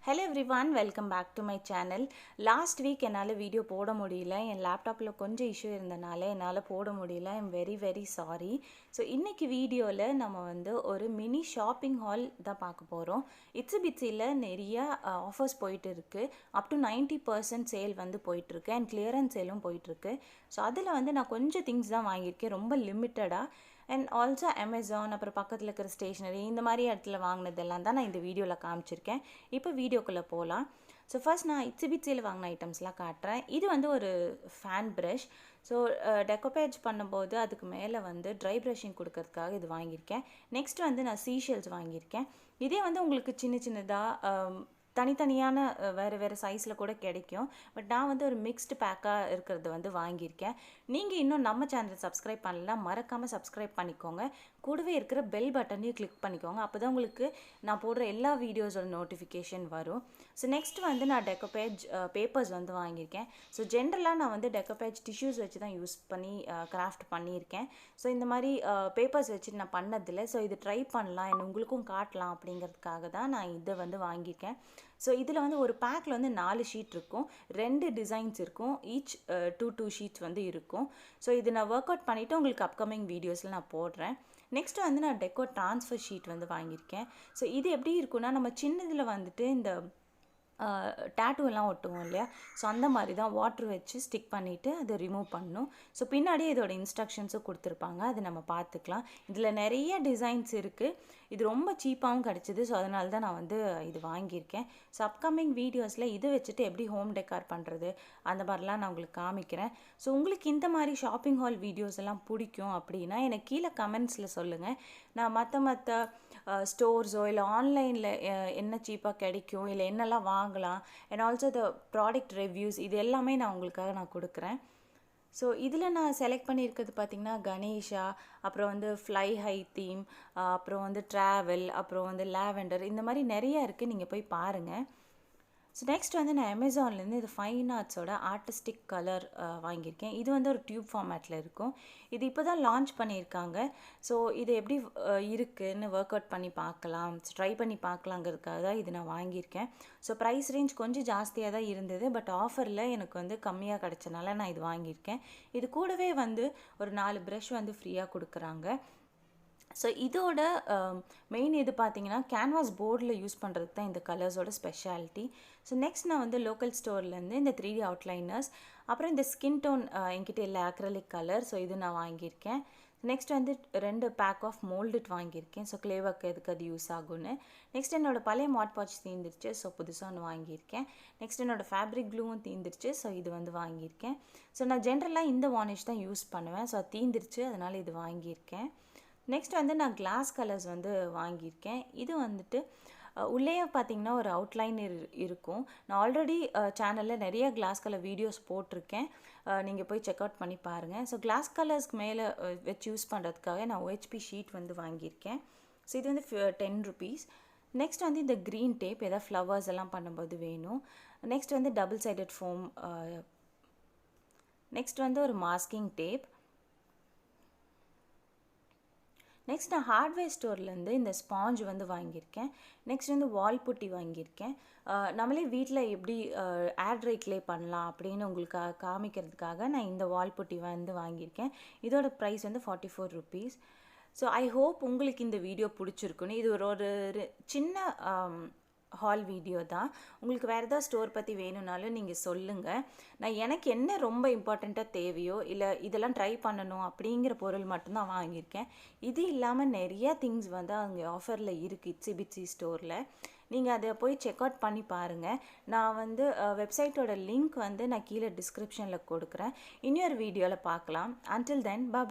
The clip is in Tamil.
Hello everyone, welcome back to my channel. Last week என்னால் வீடியோ போட முடியல. என் லேப்டாப்பில் கொஞ்சம் இஷ்யூ இருந்தனால என்னால் போட முடியல. I'm very sorry. ஸோ இன்றைக்கி வீடியோவில் நம்ம வந்து ஒரு மினி ஷாப்பிங் ஹால் தான் பார்க்க போகிறோம். இட்ஸி பிட்ஸியில் நிறைய ஆஃபர்ஸ் போயிட்டு இருக்குது. அப் டு 90% சேல் வந்து போயிட்டுருக்கு அண்ட் கிளியரன்ஸ் சேலும் போயிட்டுருக்கு. ஸோ அதில் வந்து நான் கொஞ்சம் திங்ஸ் தான் வாங்கியிருக்கேன், ரொம்ப லிமிட்டடாக. அண்ட் ஆல்சோ அமேசான், அப்புறம் பக்கத்தில் இருக்கிற ஸ்டேஷ்னரி, இந்த மாதிரி இடத்துல வாங்கினதெல்லாம் தான் நான் இந்த வீடியோவில் காமிச்சிருக்கேன். இப்போ வீடியோக்குள்ளே போகலாம். ஸோ ஃபர்ஸ்ட் நான் இட்ஸி பிட்ஸியில் வாங்கின ஐட்டம்ஸ்லாம் காட்டுறேன். இது வந்து ஒரு ஃபேன் ப்ரஷ். ஸோ டெக்கோபேஜ் பண்ணும்போது அதுக்கு மேலே வந்து ட்ரை ப்ரஷிங் கொடுக்கறதுக்காக இது வாங்கியிருக்கேன். நெக்ஸ்ட் வந்து நான் சீஷெல்ஸ் வாங்கியிருக்கேன். இதே வந்து உங்களுக்கு சின்னதாக தனித்தனியான வேறு சைஸில் கூட கிடைக்கும். பட் நான் வந்து ஒரு மிக்ஸ்டு பேக்காக இருக்கிறது வந்து வாங்கியிருக்கேன். நீங்கள் இன்னும் நம்ம சேனல் சப்ஸ்கிரைப் பண்ணலாம், மறக்காமல் சப்ஸ்கிரைப் பண்ணிக்கோங்க. கூடவே இருக்கிற பெல் பட்டனையும் கிளிக் பண்ணிக்கோங்க. அப்போ தான் உங்களுக்கு நான் போடுற எல்லா வீடியோஸோட நோட்டிஃபிகேஷன் வரும். ஸோ நெக்ஸ்ட் வந்து நான் டெக்கோபேஜ் பேப்பர்ஸ் வந்து வாங்கியிருக்கேன். ஸோ ஜென்ரலாக நான் வந்து டெக்கோபேஜ் டிஷ்யூஸ் வச்சு தான் யூஸ் பண்ணி கிராஃப்ட் பண்ணியிருக்கேன். ஸோ இந்த மாதிரி பேப்பர்ஸ் வச்சு நான் பண்ணதில்லை. ஸோ இது ட்ரை பண்ணலாம், உங்களுக்கும் காட்டலாம் அப்படிங்கிறதுக்காக தான் நான் இதை வந்து வாங்கியிருக்கேன். ஸோ இதில் வந்து ஒரு பேக்கில் வந்து 4 ஷீட் இருக்கும், 2 டிசைன்ஸ் இருக்கும், ஈச் 2 ஷீட்ஸ் வந்து இருக்கும். ஸோ இது நான் ஒர்க் அவுட் பண்ணிவிட்டு உங்களுக்கு அப்கமிங் வீடியோஸில் நான் போடுறேன். நெக்ஸ்ட்டு வந்து நான் டெக்கோ ட்ரான்ஸ்ஃபர் ஷீட் வந்து வாங்கியிருக்கேன். ஸோ இது எப்படி இருக்குன்னா, நம்ம சின்னதில் வந்துட்டு இந்த டேட்டூ எல்லாம் ஒட்டுவோம் இல்லையா, ஸோ அந்த மாதிரி தான் வாட்ரு வச்சு ஸ்டிக் பண்ணிவிட்டு அதை ரிமூவ் பண்ணணும். ஸோ பின்னாடியே இதோட இன்ஸ்ட்ரக்ஷன்ஸும் கொடுத்துருப்பாங்க, அது நம்ம பார்த்துக்கலாம். இதில் நிறைய டிசைன்ஸ் இருக்குது. இது ரொம்ப சீப்பாகவும் கிடச்சிது. ஸோ அதனால தான் நான் வந்து இது வாங்கியிருக்கேன். ஸோ அப்கமிங் வீடியோஸில் இது வச்சுட்டு எப்படி ஹோம் டெக்கார் பண்ணுறது அந்த மாதிரிலாம் நான் உங்களுக்கு காமிக்கிறேன். ஸோ உங்களுக்கு இந்த மாதிரி ஷாப்பிங் ஹால் வீடியோஸ் எல்லாம் பிடிக்கும் அப்படின்னா எனக்கு கீழே கமெண்ட்ஸில் சொல்லுங்கள். நான் மற்ற ஸ்டோர்ஸோ இல்லை ஆன்லைனில் என்ன சீப்பாக கிடைக்கும், இல்லை என்னெல்லாம் வாங்கலாம், and also the product reviews, இது எல்லாமே நான் உங்களுக்காக நான் கொடுக்குறேன். ஸோ இதில் நான் செலக்ட் பண்ணியிருக்கிறது பார்த்திங்கன்னா கணேஷா, அப்புறம் வந்து ஃப்ளை ஹை தீம், அப்புறம் வந்து ட்ராவல், அப்புறம் வந்து லாவெண்டர், இந்த மாதிரி நிறையா இருக்குது, நீங்கள் போய் பாருங்கள். ஸோ நெக்ஸ்ட் வந்து நான் அமேசான்லேருந்து இது ஃபைன் ஆர்ட்ஸோட ஆர்டிஸ்டிக் கலர் வாங்கியிருக்கேன். இது வந்து ஒரு டியூப் ஃபார்மேட்டில் இருக்கும். இது இப்போ தான் லான்ச் பண்ணியிருக்காங்க. ஸோ இது எப்படி இருக்குதுன்னு ஒர்க் அவுட் பண்ணி பார்க்கலாம், ட்ரை பண்ணி பார்க்கலாங்கிறதுக்காக தான் இது நான் வாங்கியிருக்கேன். ஸோ ப்ரைஸ் ரேஞ்ச் கொஞ்சம் ஜாஸ்தியாக தான் இருந்தது, பட் ஆஃபரில் எனக்கு வந்து கம்மியாக கிடச்சனால நான் இது வாங்கியிருக்கேன். இது கூடவே வந்து ஒரு 4 ப்ரஷ் வந்து ஃப்ரீயாக கொடுக்குறாங்க. ஸோ இதோட மெயின் இது பார்த்தீங்கன்னா கேன்வாஸ் போர்டில் யூஸ் பண்ணுறதுக்கு தான் இந்த கலர்ஸோட ஸ்பெஷாலிட்டி. ஸோ நெக்ஸ்ட் நான் வந்து லோக்கல் ஸ்டோர்லேருந்து இந்த 3D அவுட்லைனர்ஸ், அப்புறம் இந்த ஸ்கின் டோன் என்கிட்ட இல்லை அக்ரலிக் கலர், ஸோ இது நான் வாங்கியிருக்கேன். நெக்ஸ்ட் வந்து 2 பேக் ஆஃப் மோல்டிட் வாங்கியிருக்கேன். ஸோ க்ளே ஒர்க் எதுக்கு அது யூஸ் ஆகும்னு. நெக்ஸ்ட் என்னோடய பழைய மாட் பாட்ச் தீந்துருச்சு, ஸோ புதுசாக ஒன்று வாங்கியிருக்கேன். நெக்ஸ்ட் என்னோடய ஃபேப்ரிக் க்ளூவும் தீந்துருச்சு, ஸோ இது வந்து வாங்கியிருக்கேன். ஸோ நான் ஜென்ரலாக இந்த வார்னிஷ் தான் யூஸ் பண்ணுவேன். ஸோ அது தீந்துருச்சு, அதனால் இது வாங்கியிருக்கேன். நெக்ஸ்ட் வந்து நான் கிளாஸ் கலர்ஸ் வந்து வாங்கியிருக்கேன். இது வந்துட்டு உள்ளேயே பார்த்தீங்கன்னா ஒரு அவுட்லைன் இருக்கும். நான் ஆல்ரெடி சேனலில் நிறைய கிளாஸ் கலர் வீடியோஸ் போட்டிருக்கேன், நீங்கள் போய் செக் அவுட் பண்ணி பாருங்கள். ஸோ கிளாஸ் கலர்ஸ்க்கு மேலே வச்சு யூஸ் பண்ணுறதுக்காக நான் OHP ஷீட் வந்து வாங்கியிருக்கேன். ஸோ இது வந்து 10 rupees. நெக்ஸ்ட் வந்து இந்த க்ரீன் டேப், எதாவது ஃப்ளவர்ஸ் எல்லாம் பண்ணும்போது வேணும். நெக்ஸ்ட் வந்து டபுள் சைடட் ஃபோம். நெக்ஸ்ட் வந்து ஒரு மாஸ்கிங் டேப். நெக்ஸ்ட் நான் ஹார்ட்வேர் ஸ்டோர்லேருந்து இந்த ஸ்பாஞ்ச் வந்து வாங்கியிருக்கேன். நெக்ஸ்ட் வந்து வால் புட்டி வாங்கியிருக்கேன். நம்மளே வீட்டில் எப்படி ஏர் ட்ரை க்ளே பண்ணலாம் அப்படின்னு உங்களுக்கு காமிக்கிறதுக்காக நான் இந்த வால் புட்டி வந்து வாங்கியிருக்கேன். இதோட ப்ரைஸ் வந்து 44 rupees. ஸோ ஐ ஹோப் உங்களுக்கு இந்த வீடியோ பிடிச்சிருக்குன்னு. இது ஒரு சின்ன ஹால் வீடியோ தான். உங்களுக்கு வேறு ஏதாவது ஸ்டோர் பற்றி வேணும்னாலும் நீங்கள் சொல்லுங்கள். நான் எனக்கு என்ன ரொம்ப இம்பார்ட்டண்ட்டாக தேவையோ, இல்லை இதெல்லாம் ட்ரை பண்ணணும் அப்படிங்கிற பொருள் மட்டும்தான் வாங்கியிருக்கேன். இது இல்லாமல் நிறைய திங்ஸ் வந்து அங்கே ஆஃபரில் இருக்குது இட்ஸி பிட்ஸி ஸ்டோரில். நீங்கள் அதை போய் செக் அவுட் பண்ணி பாருங்கள். நான் வந்து வெப்சைட்டோட லிங்க் வந்து நான் கீழே டிஸ்கிரிப்ஷனில் கொடுக்குறேன். இன்னொரு வீடியோவில் பார்க்கலாம். அன்டில் தென், பாய்.